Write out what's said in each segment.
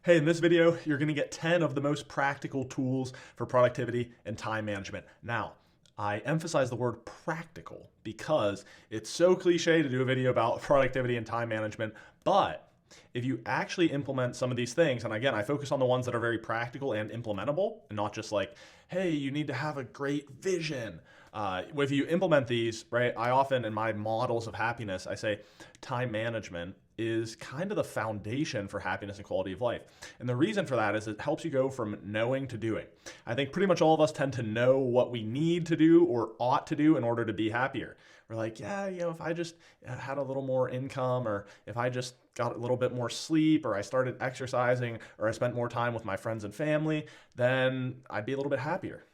Hey, in this video, you're going to get 10 of the most practical tools for productivity and time management. Now, I emphasize the word practical because it's so cliche to do a video about productivity and time management, but if you actually implement some of these things, and again, I focus on the ones that are very practical and implementable, and not just like, hey, you need to have a great vision. If you implement these, right, I often in my models of happiness, I say time management is kind of the foundation for happiness and quality of life. And the reason for that is it helps you go from knowing to doing. I think pretty much all of us tend to know what we need to do or ought to do in order to be happier. We're like, yeah, if I just had a little more income, or if I just got a little bit more sleep, or I started exercising, or I spent more time with my friends and family, then I'd be a little bit happier.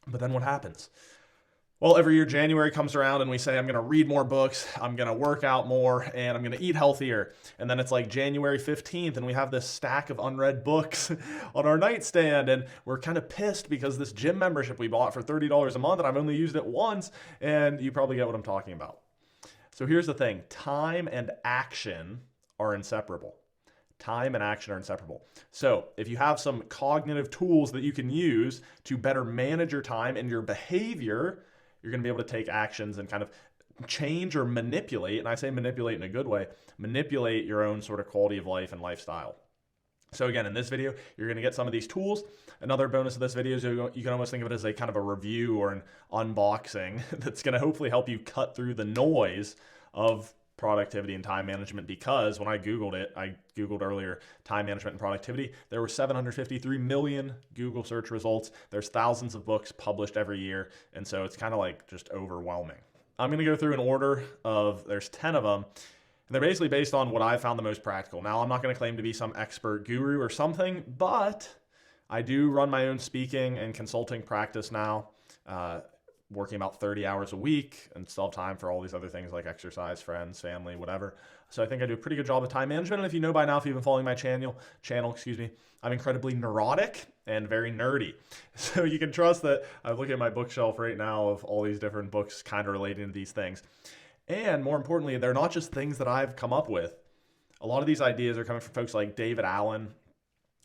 But then what happens? Well, every year January comes around and we say, I'm going to read more books, I'm going to work out more, and I'm going to eat healthier. And then it's like January 15th and we have this stack of unread books on our nightstand, and we're kind of pissed because this gym membership we bought for $30 a month and I've only used it once, and you probably get what I'm talking about. So here's the thing, time and action are inseparable. Time and action are inseparable. So if you have some cognitive tools that you can use to better manage your time and your behavior, you're going to be able to take actions and kind of change or manipulate, and I say manipulate in a good way, manipulate your own sort of quality of life and lifestyle. So again, in this video, you're going to get some of these tools. Another bonus of this video is you can almost think of it as a kind of a review or an unboxing that's going to hopefully help you cut through the noise of productivity and time management, because when I Googled earlier time management and productivity, there were 753 million Google search results. There's thousands of books published every year. And so it's kind of like just overwhelming. I'm going to go through an order of, there's 10 of them. And they're basically based on what I found the most practical. Now, I'm not going to claim to be some expert guru or something, but I do run my own speaking and consulting practice now. Working about 30 hours a week and still have time for all these other things like exercise, friends, family, whatever. So I think I do a pretty good job of time management. And if you know by now, if you've been following my channel, I'm incredibly neurotic and very nerdy. So you can trust that I'm looking at my bookshelf right now of all these different books kind of relating to these things. And more importantly, they're not just things that I've come up with. A lot of these ideas are coming from folks like David Allen,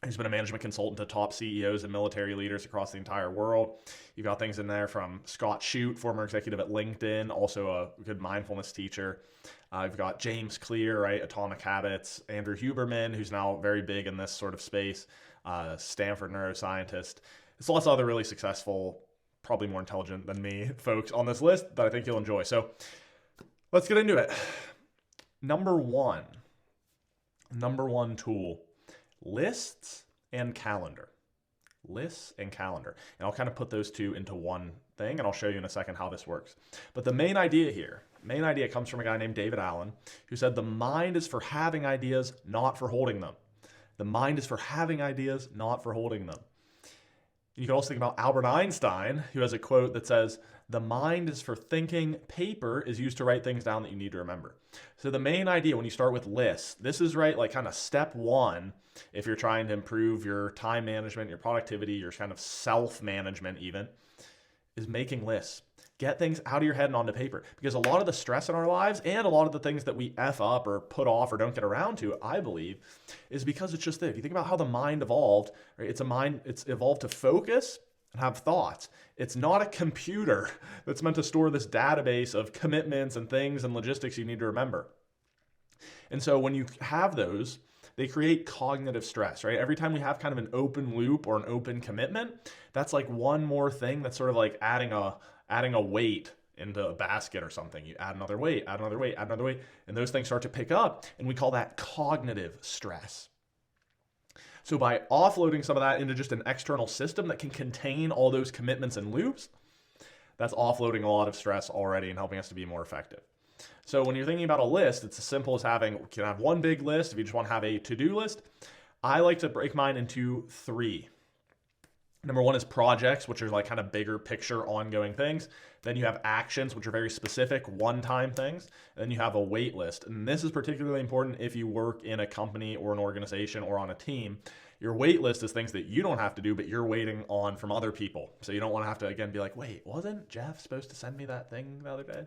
who's been a management consultant to top CEOs and military leaders across the entire world. You've got things in there from Scott Shute, former executive at LinkedIn, also a good mindfulness teacher. You've got James Clear, right, Atomic Habits. Andrew Huberman, who's now very big in this sort of space, Stanford neuroscientist. There's lots of other really successful, probably more intelligent than me, folks on this list that I think you'll enjoy. So let's get into it. Number one tool. Lists and calendar. Lists and calendar. And I'll kind of put those two into one thing, and I'll show you in a second how this works. But the main idea comes from a guy named David Allen, who said the mind is for having ideas, not for holding them. The mind is for having ideas, not for holding them. You can also think about Albert Einstein, who has a quote that says, the mind is for thinking, paper is used to write things down that you need to remember. So the main idea when you start with lists, this is right, like kind of step one, if you're trying to improve your time management, your productivity, your kind of self-management even, is making lists. Get things out of your head and onto paper, because a lot of the stress in our lives and a lot of the things that we F up or put off or don't get around to, I believe, is because it's just there. If you think about how the mind evolved, right, it's evolved to focus and have thoughts. It's not a computer that's meant to store this database of commitments and things and logistics you need to remember. And so when you have those, they create cognitive stress, right? Every time we have kind of an open loop or an open commitment, that's like one more thing that's sort of like adding a weight into a basket or something. You add another weight, add another weight, add another weight, and those things start to pick up, and we call that cognitive stress. So by offloading some of that into just an external system that can contain all those commitments and loops, that's offloading a lot of stress already and helping us to be more effective. So when you're thinking about a list, it's as simple as you can have one big list if you just want to have a to-do list. I like to break mine into three. Number one is projects, which are like kind of bigger picture ongoing things. Then you have actions, which are very specific one-time things. And then you have a wait list. And this is particularly important if you work in a company or an organization or on a team. Your wait list is things that you don't have to do, but you're waiting on from other people. So you don't want to have to, again, be like, wait, wasn't Jeff supposed to send me that thing the other day?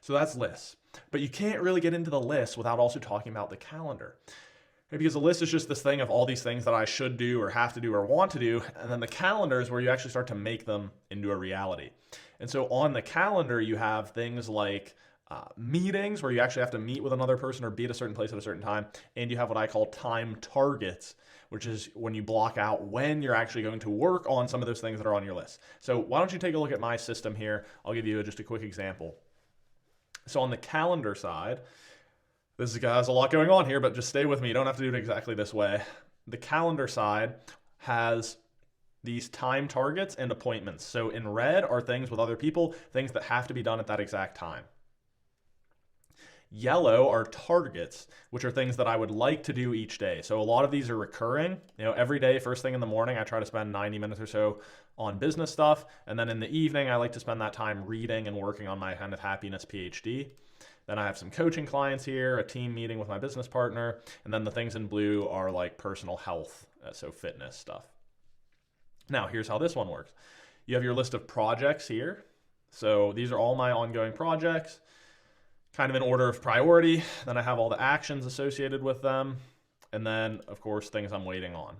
So that's lists. But you can't really get into the list without also talking about the calendar. Because the list is just this thing of all these things that I should do or have to do or want to do. And then the calendar is where you actually start to make them into a reality. And so on the calendar, you have things like meetings where you actually have to meet with another person or be at a certain place at a certain time. And you have what I call time targets, which is when you block out when you're actually going to work on some of those things that are on your list. So why don't you take a look at my system here? I'll give you just a quick example. So on the calendar side, this has a lot going on here, but just stay with me. You don't have to do it exactly this way. The calendar side has these time targets and appointments. So in red are things with other people, things that have to be done at that exact time. Yellow are targets, which are things that I would like to do each day. So a lot of these are recurring. Every day, first thing in the morning, I try to spend 90 minutes or so on business stuff. And then in the evening, I like to spend that time reading and working on my kind of happiness PhD. Then I have some coaching clients here, a team meeting with my business partner, and then the things in blue are like personal health, so fitness stuff. Now, here's how this one works. You have your list of projects here. So these are all my ongoing projects, kind of in order of priority. Then I have all the actions associated with them, and then, of course, things I'm waiting on.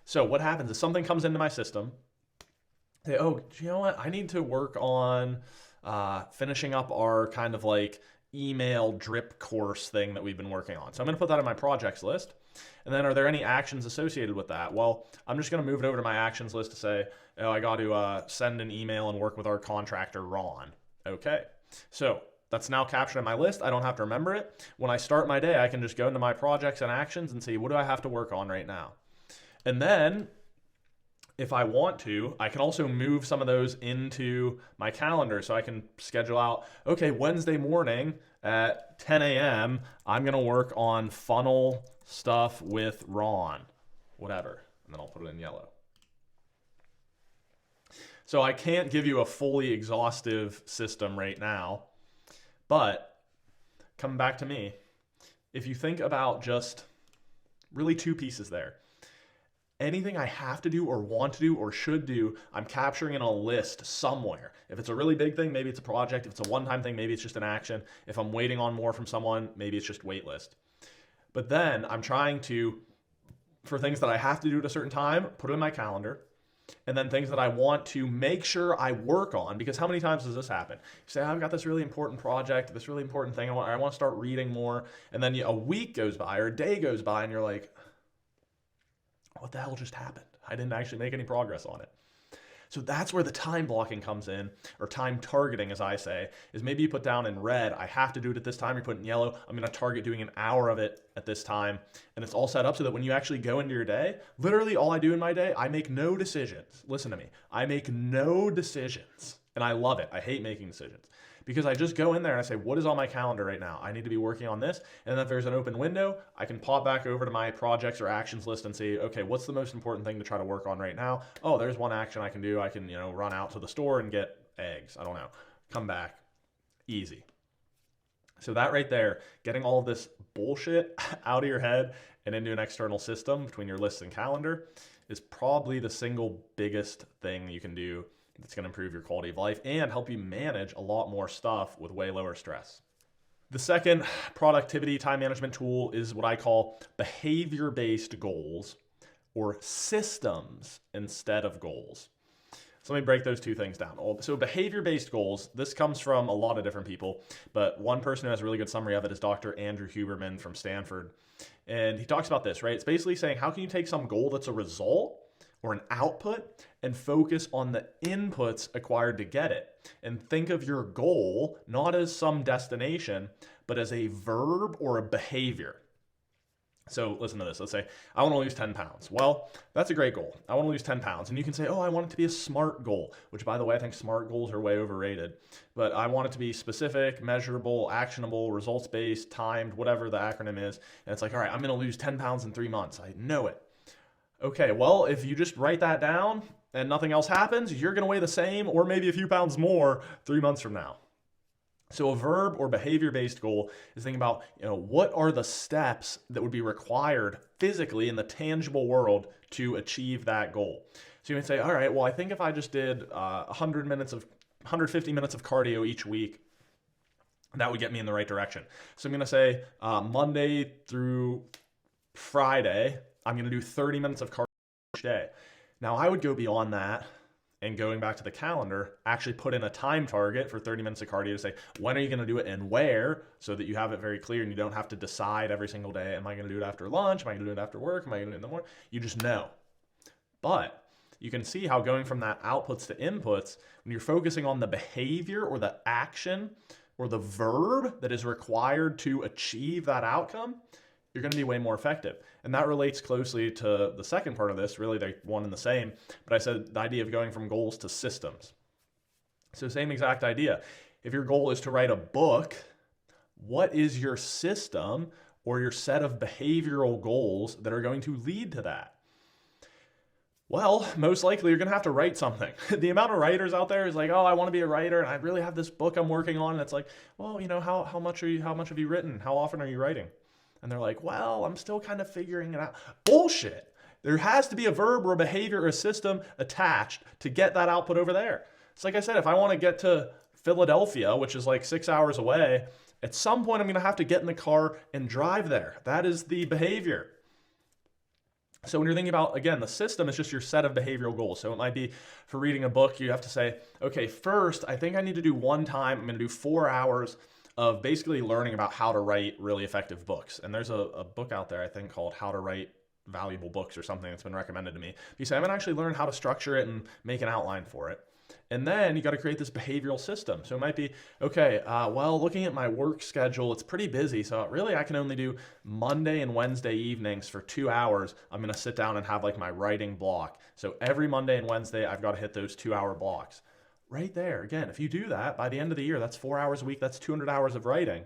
So what happens is something comes into my system. Say, oh, you know what? I need to work on finishing up our kind of like email drip course thing that we've been working on. So I'm going to put that in my projects list. And then are there any actions associated with that? Well, I'm just going to move it over to my actions list to say, oh, I got to send an email and work with our contractor, Ron. Okay. So that's now captured in my list. I don't have to remember it. When I start my day, I can just go into my projects and actions and see, what do I have to work on right now? And then if I want to, I can also move some of those into my calendar. So I can schedule out, okay, Wednesday morning at 10 a.m., I'm going to work on funnel stuff with Ron, whatever. And then I'll put it in yellow. So I can't give you a fully exhaustive system right now, but coming back to me, if you think about just really two pieces there, anything I have to do or want to do or should do, I'm capturing in a list somewhere. If it's a really big thing, maybe it's a project. If it's a one-time thing, maybe it's just an action. If I'm waiting on more from someone, maybe it's just wait list. But then I'm trying to, for things that I have to do at a certain time, put it in my calendar. And then things that I want to make sure I work on, because how many times does this happen? You say, I've got this really important project, this really important thing, I want to start reading more. And then a week goes by or a day goes by and you're like, what the hell just happened? I didn't actually make any progress on it. So that's where the time blocking comes in, or time targeting, as I say, is maybe you put down in red, I have to do it at this time. You put in yellow, I'm going to target doing an hour of it at this time. And it's all set up so that when you actually go into your day, literally all I do in my day, I make no decisions. Listen to me. I make no decisions. And I love it. I hate making decisions. Because I just go in there and I say, what is on my calendar right now? I need to be working on this. And then if there's an open window, I can pop back over to my projects or actions list and see, okay, what's the most important thing to try to work on right now? Oh, there's one action I can do. I can, run out to the store and get eggs. I don't know. Come back. Easy. So that right there, getting all of this bullshit out of your head and into an external system between your list and calendar is probably the single biggest thing you can do that's going to improve your quality of life and help you manage a lot more stuff with way lower stress. The second productivity time management tool is what I call behavior-based goals, or systems instead of goals. So let me break those two things down. So behavior-based goals, this comes from a lot of different people, but one person who has a really good summary of it is Dr. Andrew Huberman from Stanford. And he talks about this, right? It's basically saying, how can you take some goal that's a result or an output and focus on the inputs acquired to get it? And think of your goal not as some destination, but as a verb or a behavior. So listen to this. Let's say, I want to lose 10 pounds. Well, that's a great goal. I want to lose 10 pounds. And you can say, oh, I want it to be a SMART goal, which, by the way, I think SMART goals are way overrated. But I want it to be specific, measurable, actionable, results-based, timed, whatever the acronym is. And it's like, all right, I'm going to lose 10 pounds in 3 months. I know it. Okay, well, if you just write that down and nothing else happens, you're going to weigh the same or maybe a few pounds more 3 months from now. So a verb or behavior-based goal is thinking about, what are the steps that would be required physically in the tangible world to achieve that goal? So you can say, all right, well, I think if I just did 150 minutes of cardio each week, that would get me in the right direction. So I'm going to say Monday through Friday, I'm going to do 30 minutes of cardio each day. Now, I would go beyond that and going back to the calendar, actually put in a time target for 30 minutes of cardio to say, when are you going to do it and where, so that you have it very clear and you don't have to decide every single day, am I going to do it after lunch? Am I going to do it after work? Am I going to do it in the morning? You just know. But you can see how going from that outputs to inputs, when you're focusing on the behavior or the action or the verb that is required to achieve that outcome, you're going to be way more effective. And that relates closely to the second part of this. Really, they're one and the same. But I said the idea of going from goals to systems. So same exact idea. If your goal is to write a book, what is your system or your set of behavioral goals that are going to lead to that? Well, most likely you're going to have to write something. The amount of writers out there is like, oh, I want to be a writer and I really have this book I'm working on. And it's like, well, how much have you written? How often are you writing? And they're like, well, I'm still kind of figuring it out. Bullshit. There has to be a verb or a behavior or a system attached to get that output over there. It's like I said, if I want to get to Philadelphia, which is like 6 hours away, at some point I'm going to have to get in the car and drive there. That is the behavior. So when you're thinking about, again, the system is just your set of behavioral goals. So it might be for reading a book, you have to say, okay, first, I think I need to do one time, I'm going to do 4 hours of basically learning about how to write really effective books. And there's a book out there, I think, called How to Write Valuable Books or something that's been recommended to me. You say, I'm gonna actually learn how to structure it and make an outline for it. And then you got to create this behavioral system. So it might be, okay, well, looking at my work schedule, it's pretty busy. So really I can only do Monday and Wednesday evenings for 2 hours. I'm going to sit down and have like my writing block. So every Monday and Wednesday, I've got to hit those 2 hour blocks. Right there. Again, if you do that, by the end of the year, that's 4 hours a week. That's 200 hours of writing.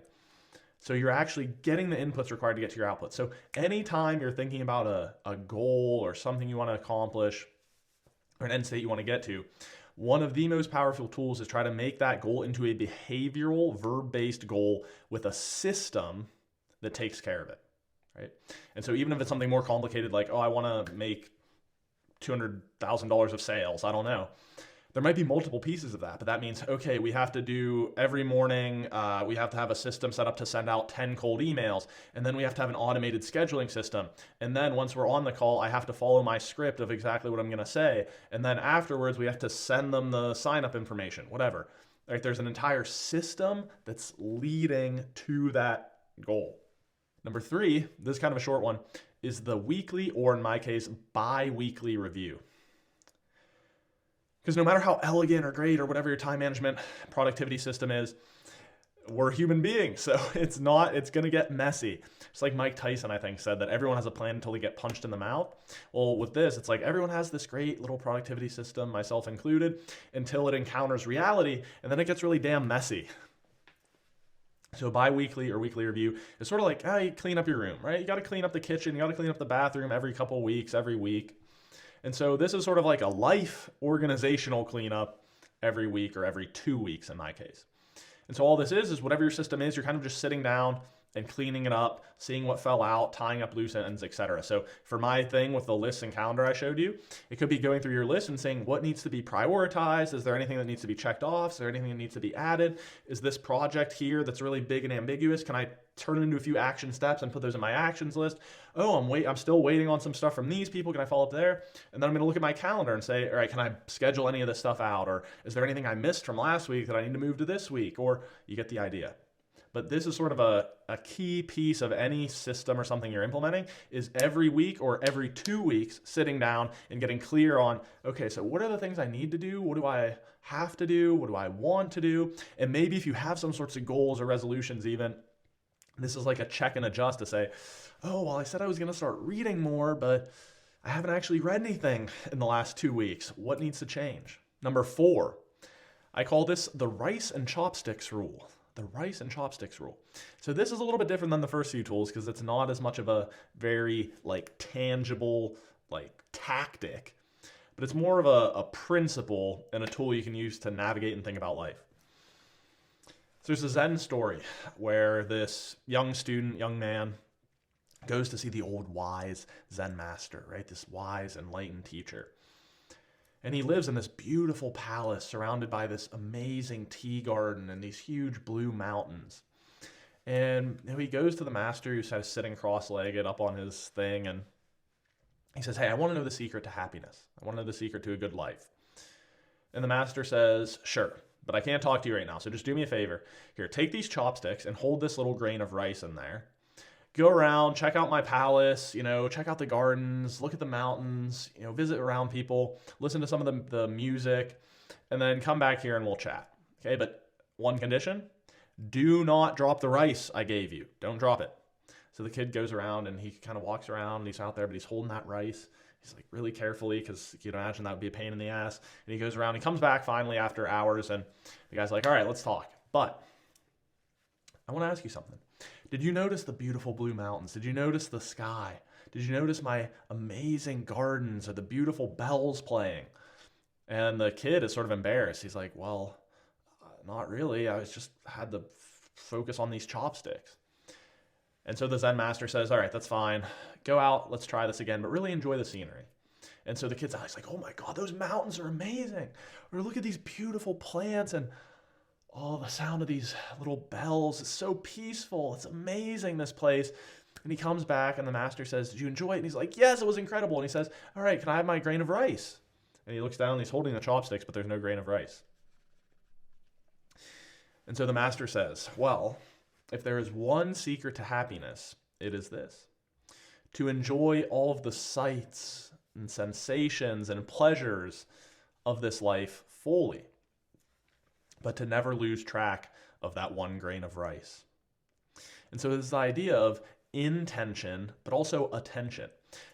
So you're actually getting the inputs required to get to your output. So anytime you're thinking about a goal or something you want to accomplish or an end state you want to get to, one of the most powerful tools is try to make that goal into a behavioral, verb-based goal with a system that takes care of it, right? And so even if it's something more complicated, like, oh, I want to make $200,000 of sales, I don't know. There might be multiple pieces of that, but that means, okay, we have to do every morning, we have to have a system set up to send out 10 cold emails, and then we have to have an automated scheduling system. And then once we're on the call, I have to follow my script of exactly what I'm going to say. And then afterwards, we have to send them the sign-up information, whatever. Right? There's an entire system that's leading to that goal. Number 3, this is kind of a short one, is the weekly, or in my case, bi-weekly review. Because no matter how elegant or great or whatever your time management productivity system is, we're human beings. So it's going to get messy. It's like Mike Tyson, I think, said that everyone has a plan until they get punched in the mouth. Well, with this, it's like everyone has this great little productivity system, myself included, until it encounters reality, and then it gets really damn messy. So bi-weekly or weekly review is sort of like, you clean up your room, right? You got to clean up the kitchen, you got to clean up the bathroom every couple of weeks, every week. And so this is sort of like a life organizational cleanup every week or every 2 weeks in my case. And so all this is whatever your system is, you're kind of just sitting down and cleaning it up, seeing what fell out, tying up loose ends, etc. So for my thing with the list and calendar I showed you, it could be going through your list and saying what needs to be prioritized. Is there anything that needs to be checked off? Is there anything that needs to be added? Is this project here that's really big and ambiguous? Can I turn it into a few action steps and put those in my actions list? Oh, I'm still waiting on some stuff from these people. Can I follow up there? And then I'm going to look at my calendar and say, all right, can I schedule any of this stuff out? Or is there anything I missed from last week that I need to move to this week? Or you get the idea. But this is sort of a key piece of any system or something you're implementing, is every week or every 2 weeks sitting down and getting clear on, okay, so what are the things I need to do? What do I have to do? What do I want to do? And maybe if you have some sorts of goals or resolutions even, this is like a check and adjust to say, oh, well, I said I was going to start reading more, but I haven't actually read anything in the last 2 weeks. What needs to change? Number 4, I call this the rice and chopsticks rule. The rice and chopsticks rule. So this is a little bit different than the first few tools because it's not as much of a very tangible tactic, but it's more of a principle and a tool you can use to navigate and think about life. So there's a Zen story where this young man, goes to see the old wise Zen master, right? This wise, enlightened teacher. And he lives in this beautiful palace surrounded by this amazing tea garden and these huge blue mountains. And he goes to the master who's kind of sitting cross-legged up on his thing, and he says, hey, I want to know the secret to happiness. I want to know the secret to a good life. And the master says, sure, but I can't talk to you right now, so just do me a favor. Here, take these chopsticks and hold this little grain of rice in there. Go around, check out my palace, check out the gardens, look at the mountains, visit around people, listen to some of the music, and then come back here and we'll chat. Okay, but one condition, do not drop the rice I gave you. Don't drop it. So the kid goes around and he kind of walks around and he's out there, but he's holding that rice. He's like really carefully, because you can imagine that would be a pain in the ass. And he goes around, he comes back finally after hours, and the guy's like, all right, let's talk. But I want to ask you something. Did you notice the beautiful blue mountains? Did you notice the sky? Did you notice my amazing gardens or the beautiful bells playing? And the kid is sort of embarrassed. He's like, well, not really. I just had to focus on these chopsticks. And so the Zen master says, all right, that's fine. Go out, let's try this again, but really enjoy the scenery. And so the kid's like, oh my God, those mountains are amazing. Or look at these beautiful plants, and the sound of these little bells is so peaceful. It's amazing, this place. And he comes back and the master says, did you enjoy it? And he's like, yes, it was incredible. And he says, all right, can I have my grain of rice? And he looks down and he's holding the chopsticks, but there's no grain of rice. And so the master says, well, if there is one secret to happiness, it is this: to enjoy all of the sights and sensations and pleasures of this life fully, but to never lose track of that one grain of rice. And so this idea of intention, but also attention,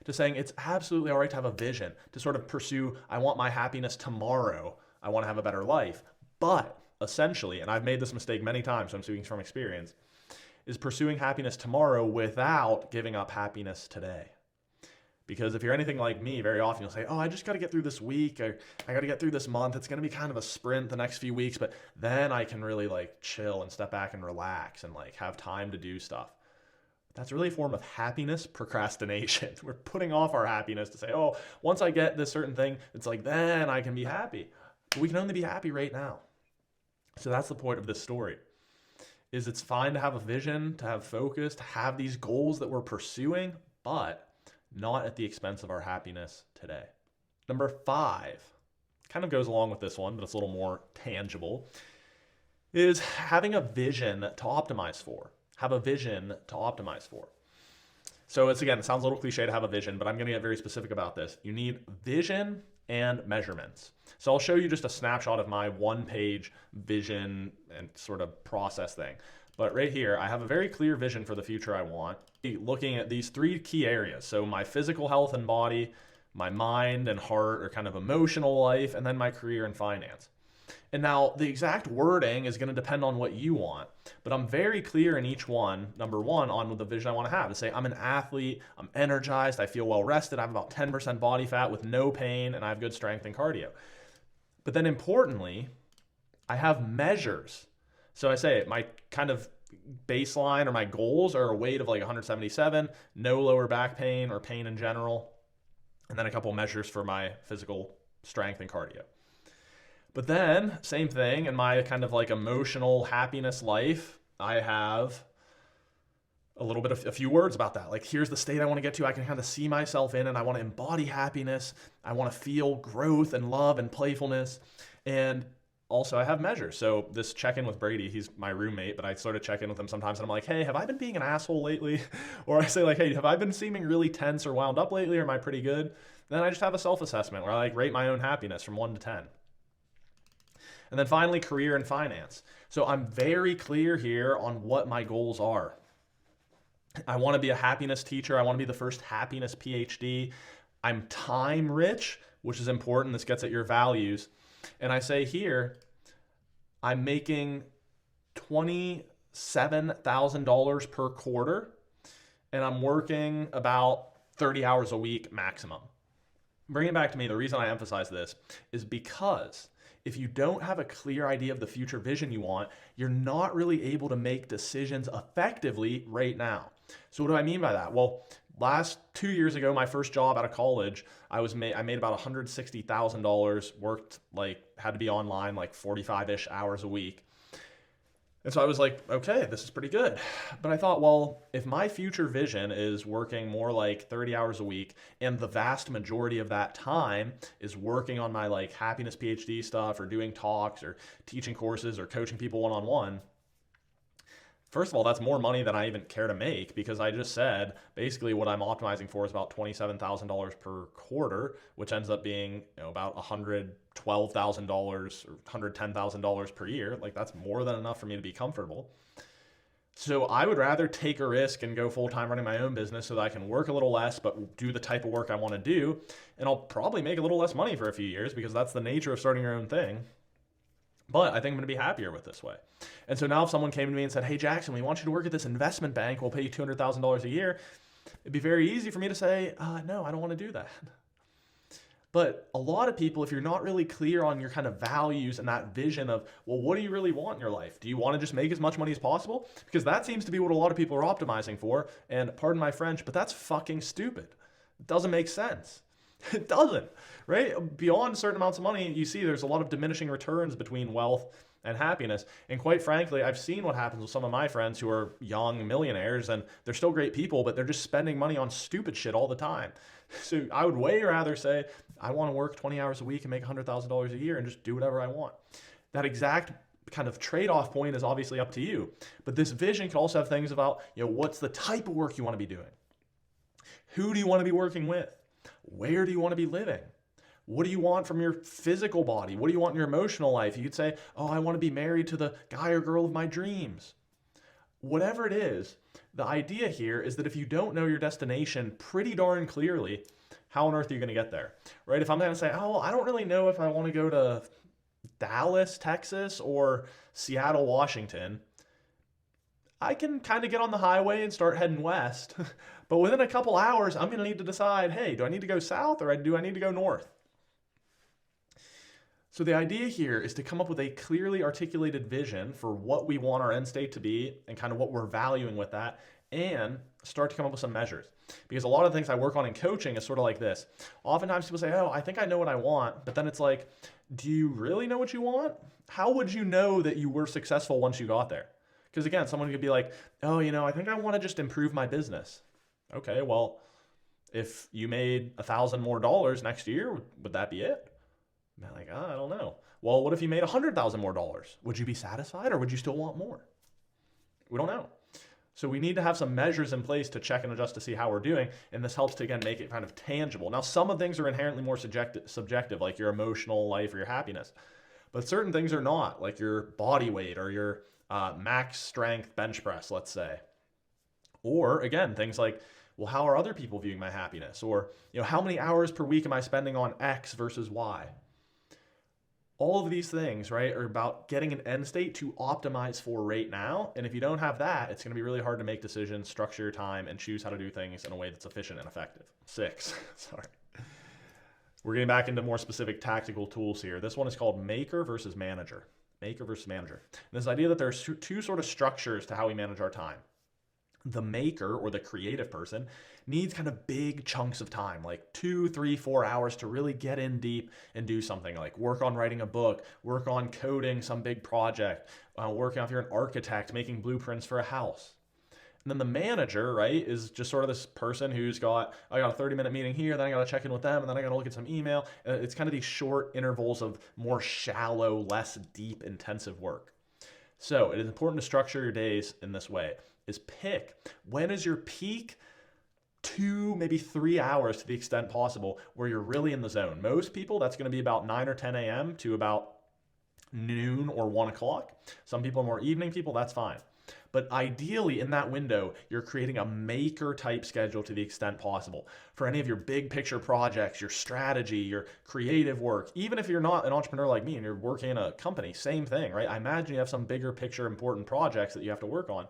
to saying it's absolutely all right to have a vision, to sort of pursue, I want my happiness tomorrow, I want to have a better life, but essentially, and I've made this mistake many times, so I'm speaking from experience, is pursuing happiness tomorrow without giving up happiness today. Because if you're anything like me, very often you'll say, oh, I just got to get through this week, or I got to get through this month. It's going to be kind of a sprint the next few weeks, but then I can really chill and step back and relax and have time to do stuff. That's really a form of happiness procrastination. We're putting off our happiness to say, oh, once I get this certain thing, it's then I can be happy. But we can only be happy right now. So that's the point of this story. Is it's fine to have a vision, to have focus, to have these goals that we're pursuing, but not at the expense of our happiness today. Number 5, kind of goes along with this one, but it's a little more tangible, is having a vision to optimize for. Have a vision to optimize for. So it sounds a little cliche to have a vision, but I'm going to get very specific about this. You need vision and measurements. So I'll show you just a snapshot of my one-page vision and sort of process thing. But right here, I have a very clear vision for the future I want, looking at these 3 key areas. So my physical health and body, my mind and heart or kind of emotional life, and then my career and finance. And now the exact wording is going to depend on what you want, but I'm very clear in each one, number 1, on the vision I want to have. To say I'm an athlete, I'm energized, I feel well rested, I have about 10% body fat with no pain, and I have good strength and cardio. But then importantly, I have measures. So I say my kind of baseline or my goals are a weight of 177, no lower back pain or pain in general, and then a couple measures for my physical strength and cardio. But then, same thing, in my kind of emotional happiness life, I have a few words about that. Here's the state I want to get to. I can kind of see myself in, and I want to embody happiness. I want to feel growth and love and playfulness. And also I have measures. So this check-in with Brady, he's my roommate, but I sort of check in with him sometimes and I'm like, hey, have I been being an asshole lately? Or I say hey, have I been seeming really tense or wound up lately? Or am I pretty good? Then I just have a self-assessment where I rate my own happiness from 1 to 10. And then finally, career and finance. So I'm very clear here on what my goals are. I want to be a happiness teacher. I want to be the first happiness PhD. I'm time rich, which is important. This gets at your values. And I say here, I'm making $27,000 per quarter, and I'm working about 30 hours a week maximum. Bring it back to me. The reason I emphasize this is because if you don't have a clear idea of the future vision you want, you're not really able to make decisions effectively right now. So what do I mean by that? Well, last 2 years ago, my first job out of college, I made about $160,000, worked had to be online 45-ish hours a week. And so I was like, okay, this is pretty good. But I thought, well, if my future vision is working more like 30 hours a week and the vast majority of that time is working on my like happiness PhD stuff or doing talks or teaching courses or coaching people one-on-one, first of all, that's more money than I even care to make because I just said basically what I'm optimizing for is about $27,000 per quarter, which ends up being about $112,000 or $110,000 per year. Like that's more than enough for me to be comfortable. So I would rather take a risk and go full time running my own business so that I can work a little less, but do the type of work I want to do. And I'll probably make a little less money for a few years because that's the nature of starting your own thing. But I think I'm going to be happier with this way. And so now if someone came to me and said, hey, Jackson, we want you to work at this investment bank. We'll pay you $200,000 a year. It'd be very easy for me to say, no, I don't want to do that. But a lot of people, if you're not really clear on your kind of values and that vision of, well, what do you really want in your life? Do you want to just make as much money as possible? Because that seems to be what a lot of people are optimizing for. And pardon my French, but that's fucking stupid. It doesn't make sense. It doesn't, right? Beyond certain amounts of money, you see there's a lot of diminishing returns between wealth and happiness. And quite frankly, I've seen what happens with some of my friends who are young millionaires and they're still great people, but they're just spending money on stupid shit all the time. So I would way rather say, I want to work 20 hours a week and make $100,000 a year and just do whatever I want. That exact kind of trade-off point is obviously up to you. But this vision can also have things about, what's the type of work you want to be doing? Who do you want to be working with? Where do you want to be living? What do you want from your physical body? What do you want in your emotional life? You could say, oh, I want to be married to the guy or girl of my dreams. Whatever it is, the idea here is that if you don't know your destination pretty darn clearly, how on earth are you going to get there? Right? If I'm going to say, oh, well, I don't really know if I want to go to Dallas, Texas, or Seattle, Washington, I can kind of get on the highway and start heading west. But within a couple hours, I'm going to need to decide, hey, do I need to go south or do I need to go north? So the idea here is to come up with a clearly articulated vision for what we want our end state to be and kind of what we're valuing with that, and start to come up with some measures. Because a lot of things I work on in coaching is sort of like this. Oftentimes people say, oh, I think I know what I want. But then it's like, do you really know what you want? How would you know that you were successful once you got there? Because again, someone could be like, oh, I think I want to just improve my business. Okay, well, if you made $1,000 more next year, would that be it? And I'm like, I don't know. Well, what if you made $100,000 more? Would you be satisfied or would you still want more? We don't know. So we need to have some measures in place to check and adjust to see how we're doing. And this helps to, again, make it kind of tangible. Now, some of things are inherently more subjective, like your emotional life or your happiness. But certain things are not, like your body weight or your max strength bench press, let's say. Or again, things like, well, how are other people viewing my happiness? Or, how many hours per week am I spending on X versus Y? All of these things, right, are about getting an end state to optimize for right now. And if you don't have that, it's going to be really hard to make decisions, structure your time, and choose how to do things in a way that's efficient and effective. 6, sorry. We're getting back into more specific tactical tools here. This one is called maker versus manager. Maker versus manager. And this idea that there's two sort of structures to how we manage our time. The maker, or the creative person, needs kind of big chunks of time, like 2, 3, 4 hours to really get in deep and do something, like work on writing a book, work on coding some big project, working on if you're an architect, making blueprints for a house. And then the manager, right, is just sort of this person who's got, I got a 30-minute meeting here, then I got to check in with them, and then I got to look at some email. It's kind of these short intervals of more shallow, less deep, intensive work. So it is important to structure your days in this way. Is pick, when is your peak 2, maybe 3 hours to the extent possible where you're really in the zone. Most people, that's going to be about 9 or 10 a.m. to about noon or 1 o'clock. Some people are more evening people, that's fine. But ideally in that window, you're creating a maker type schedule to the extent possible for any of your big picture projects, your strategy, your creative work. Even if you're not an entrepreneur like me and you're working in a company, same thing, right? I imagine you have some bigger picture important projects that you have to work on.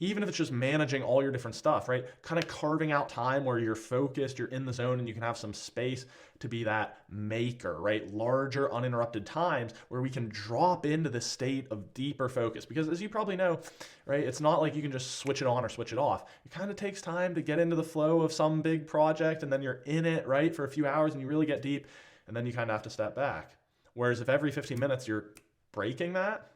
Even if it's just managing all your different stuff, right? Kind of carving out time where you're focused, you're in the zone, and you can have some space to be that maker, right? Larger, uninterrupted times where we can drop into this state of deeper focus. Because as you probably know, right, it's not like you can just switch it on or switch it off. It kind of takes time to get into the flow of some big project, and then you're in it, right, for a few hours, and you really get deep, and then you kind of have to step back. Whereas if every 15 minutes you're breaking that,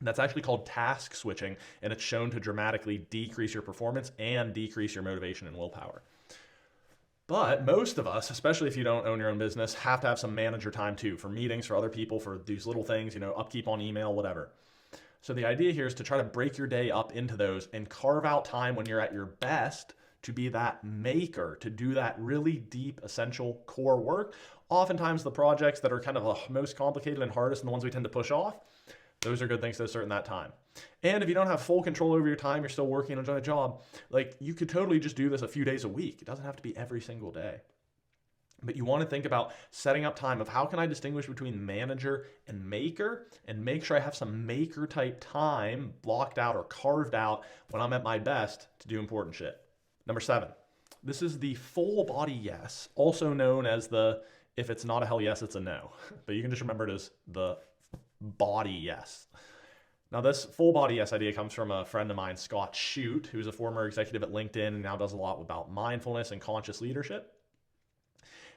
That's actually called task switching, and it's shown to dramatically decrease your performance and decrease your motivation and willpower. But most of us, especially if you don't own your own business, have to have some manager time too, for meetings, for other people, for these little things, upkeep on email, whatever. So the idea here is to try to break your day up into those and carve out time when you're at your best to be that maker, to do that really deep, essential core work. Oftentimes the projects that are kind of the most complicated and hardest and the ones we tend to push off, those are good things to assert in that time. And if you don't have full control over your time, you're still working on a job, you could totally just do this a few days a week. It doesn't have to be every single day. But you want to think about setting up time of how can I distinguish between manager and maker, and make sure I have some maker type time blocked out or carved out when I'm at my best to do important shit. Number 7, this is the full body yes, also known as the if it's not a hell yes, it's a no. But you can just remember it as the body yes. Now this full body yes idea comes from a friend of mine, Scott Shute, who's a former executive at LinkedIn and now does a lot about mindfulness and conscious leadership.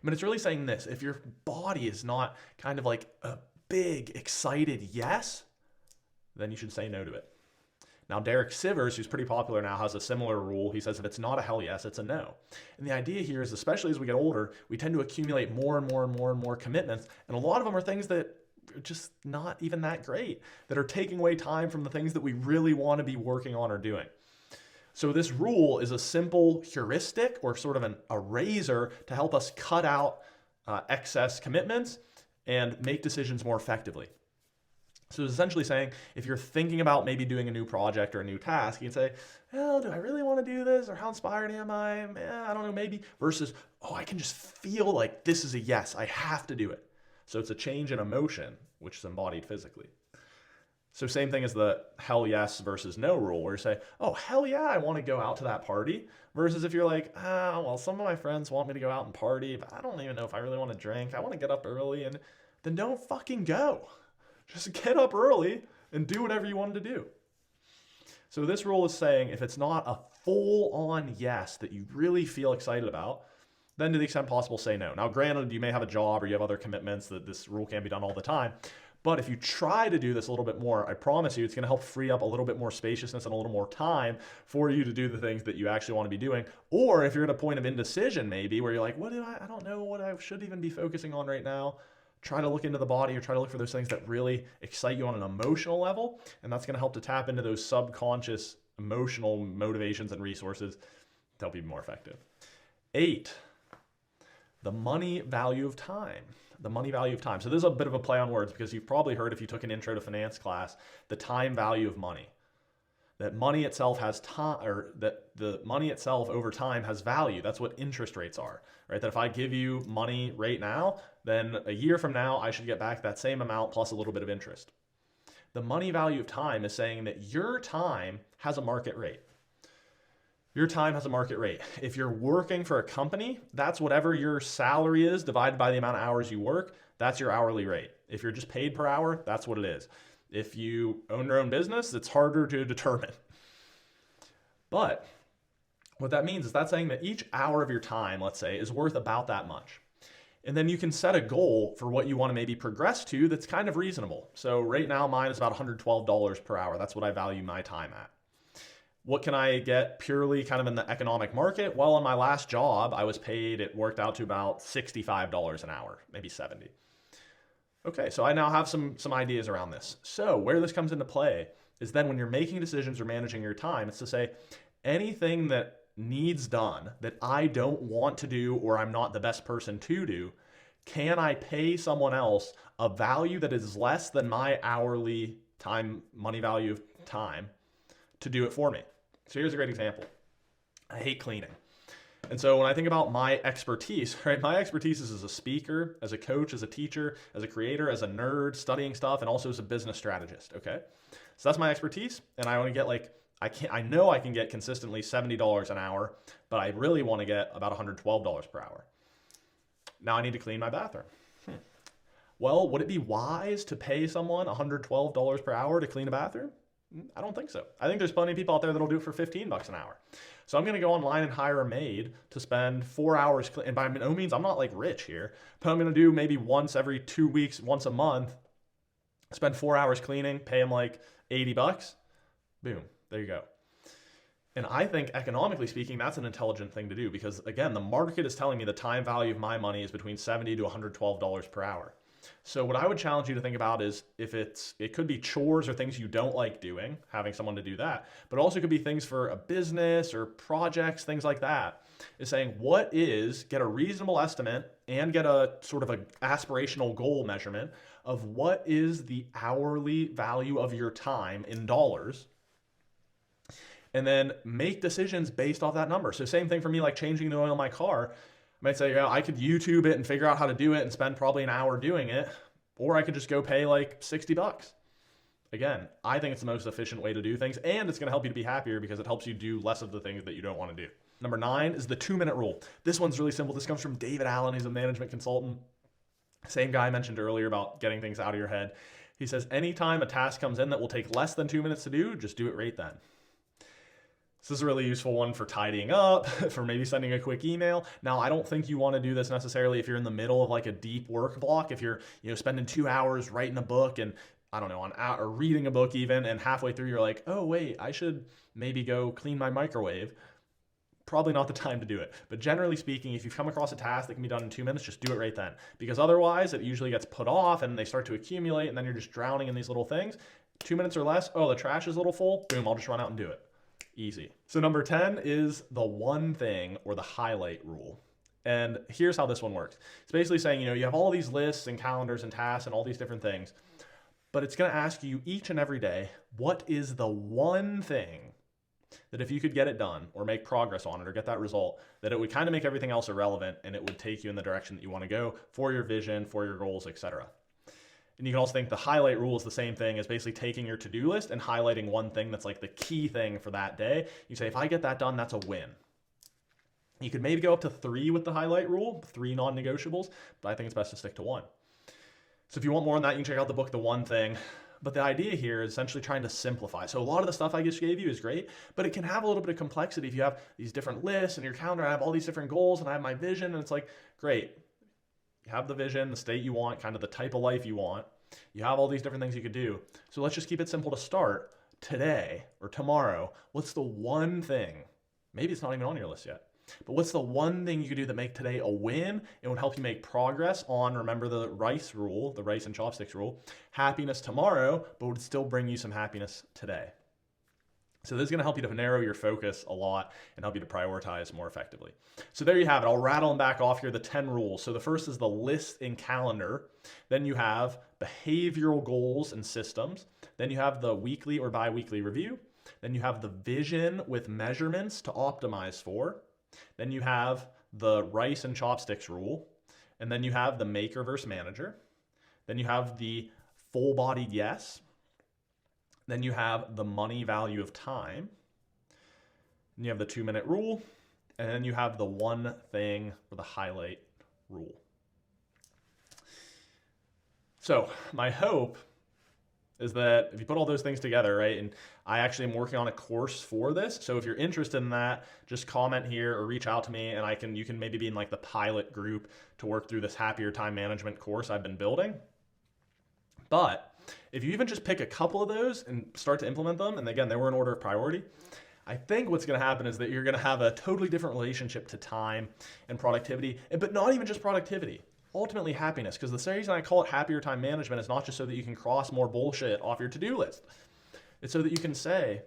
But it's really saying this: if your body is not kind of like a big, excited yes, then you should say no to it. Now, Derek Sivers, who's pretty popular now, has a similar rule. He says if it's not a hell yes, it's a no. And the idea here is, especially as we get older, we tend to accumulate more and more and more and more commitments. And a lot of them are things that are just not even that great, that are taking away time from the things that we really want to be working on or doing. So this rule is a simple heuristic, or sort of a razor to help us cut out excess commitments and make decisions more effectively. So it's essentially saying, if you're thinking about maybe doing a new project or a new task, you can say, well, do I really want to do this? Or how inspired am I? I don't know, maybe. Versus, oh, I can just feel like this is a yes, I have to do it. So it's a change in emotion, which is embodied physically. So same thing as the hell yes versus no rule, where you say, oh, hell yeah, I want to go out to that party. Versus if you're like, well, some of my friends want me to go out and party, but I don't even know if I really want to drink. I want to get up early, and then don't fucking go. Just get up early and do whatever you wanted to do. So this rule is saying, if it's not a full-on yes that you really feel excited about, then to the extent possible, say no. Now, granted, you may have a job or you have other commitments that this rule can't be done all the time. But if you try to do this a little bit more, I promise you it's going to help free up a little bit more spaciousness and a little more time for you to do the things that you actually want to be doing. Or if you're at a point of indecision, maybe, where you're like, I don't know what I should even be focusing on right now. Try to look into the body, or try to look for those things that really excite you on an emotional level. And that's going to help to tap into those subconscious emotional motivations and resources to help you be more effective. 8, the money value of time. The money value of time. So this is a bit of a play on words, because you've probably heard, if you took an intro to finance class, the time value of money. That money itself has time, or that the money itself over time has value. That's what interest rates are, right? That if I give you money right now, then a year from now, I should get back that same amount plus a little bit of interest. The money value of time is saying that your time has a market rate. Your time has a market rate. If you're working for a company, that's whatever your salary is divided by the amount of hours you work. That's your hourly rate. If you're just paid per hour, that's what it is. If you own your own business, it's harder to determine. But what that means is that's saying that each hour of your time, let's say, is worth about that much. And then you can set a goal for what you want to maybe progress to that's kind of reasonable. So right now, mine is about $112 per hour. That's what I value my time at. What can I get purely kind of in the economic market? Well, in my last job, I was paid, it worked out to about $65 an hour, maybe 70. Okay, so I now have some ideas around this. So where this comes into play is then when you're making decisions or managing your time, it's to say anything that needs done that I don't want to do or I'm not the best person to do, can I pay someone else a value that is less than my hourly time, money value of time, to do it for me? So here's a great example. I hate cleaning. And so when I think about my expertise, right, my expertise is as a speaker, as a coach, as a teacher, as a creator, as a nerd, studying stuff, and also as a business strategist, okay? So that's my expertise, and I want to get I know I can get consistently $70 an hour, but I really want to get about $112 per hour. Now I need to clean my bathroom. Well, would it be wise to pay someone $112 per hour to clean a bathroom? I don't think so. I think there's plenty of people out there that'll do it for $15 an hour. So I'm going to go online and hire a maid to spend 4 hours. And by no means, I'm not like rich here, but I'm going to do maybe once every 2 weeks, once a month, spend 4 hours cleaning, pay them like $80. Boom, there you go. And I think economically speaking, that's an intelligent thing to do because again, the market is telling me the time value of my money is between $70 to $112 per hour. So what I would challenge you to think about is if it could be chores or things you don't like doing, having someone to do that, but also could be things for a business or projects, things like that, is saying get a reasonable estimate and get a sort of an aspirational goal measurement of what is the hourly value of your time in dollars, and then make decisions based off that number. So same thing for me, like changing the oil in my car. I might say, I could YouTube it and figure out how to do it and spend probably an hour doing it, or I could just go pay like $60. Again, I think it's the most efficient way to do things, and it's gonna help you to be happier because it helps you do less of the things that you don't wanna do. Number 9 is the 2-minute rule. This one's really simple. This comes from David Allen. He's a management consultant. Same guy I mentioned earlier about getting things out of your head. He says, anytime a task comes in that will take less than 2 minutes to do, just do it right then. This is a really useful one for tidying up, for maybe sending a quick email. Now, I don't think you want to do this necessarily if you're in the middle of like a deep work block, if you're spending 2 hours writing a book and or reading a book even, and halfway through you're like, oh wait, I should maybe go clean my microwave. Probably not the time to do it. But generally speaking, if you've come across a task that can be done in 2 minutes, just do it right then. Because otherwise it usually gets put off and they start to accumulate and then you're just drowning in these little things. 2 minutes or less, oh, the trash is a little full, boom, I'll just run out and do it. Easy. So number 10 is the one thing or the highlight rule. And here's how this one works. It's basically saying, you have all these lists and calendars and tasks and all these different things, but it's going to ask you each and every day, what is the one thing that if you could get it done or make progress on it or get that result, that it would kind of make everything else irrelevant and it would take you in the direction that you want to go for your vision, for your goals, etc. And you can also think the highlight rule is the same thing as basically taking your to-do list and highlighting one thing that's like the key thing for that day. You say, if I get that done, that's a win. You could maybe go up to 3 with the highlight rule, 3 non-negotiables, but I think it's best to stick to 1. So if you want more on that, you can check out the book, The One Thing. But the idea here is essentially trying to simplify. So a lot of the stuff I just gave you is great, but it can have a little bit of complexity if you have these different lists and your calendar. I have all these different goals and I have my vision, and it's like, great. You have the vision, the state you want, kind of the type of life you want. You have all these different things you could do. So let's just keep it simple to start today or tomorrow. What's the one thing? Maybe it's not even on your list yet, but what's the one thing you could do that make today a win and would help you make progress on, remember the rice rule, the rice and chopsticks rule, happiness tomorrow, but would still bring you some happiness today. So this is going to help you to narrow your focus a lot and help you to prioritize more effectively. So there you have it. I'll rattle them back off here, the 10 rules. So the first is the list and calendar. Then you have behavioral goals and systems. Then you have the weekly or bi-weekly review. Then you have the vision with measurements to optimize for. Then you have the rice and chopsticks rule. And then you have the maker versus manager. Then you have the full-bodied yes. Then you have the money value of time. And you have the 2-minute rule. And then you have the one thing or the highlight rule. So my hope is that if you put all those things together, right, and I actually am working on a course for this. So if you're interested in that, just comment here or reach out to me and you can maybe be in like the pilot group to work through this happier time management course I've been building. But if you even just pick a couple of those and start to implement them, and again, they were in order of priority, I think what's going to happen is that you're going to have a totally different relationship to time and productivity, but not even just productivity, ultimately happiness. Because the reason I call it happier time management is not just so that you can cross more bullshit off your to-do list. It's so that you can say,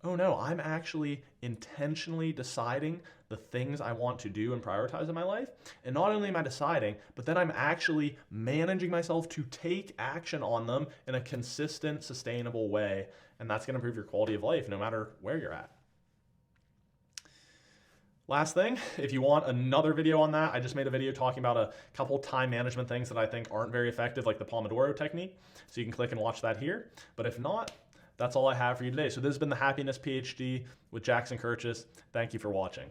oh no, I'm actually intentionally deciding the things I want to do and prioritize in my life. And not only am I deciding, but then I'm actually managing myself to take action on them in a consistent, sustainable way. And that's going to improve your quality of life no matter where you're at. Last thing, if you want another video on that, I just made a video talking about a couple time management things that I think aren't very effective, like the Pomodoro technique. So you can click and watch that here. But if not, that's all I have for you today. So this has been the Happiness PhD with Jackson Kirchis. Thank you for watching.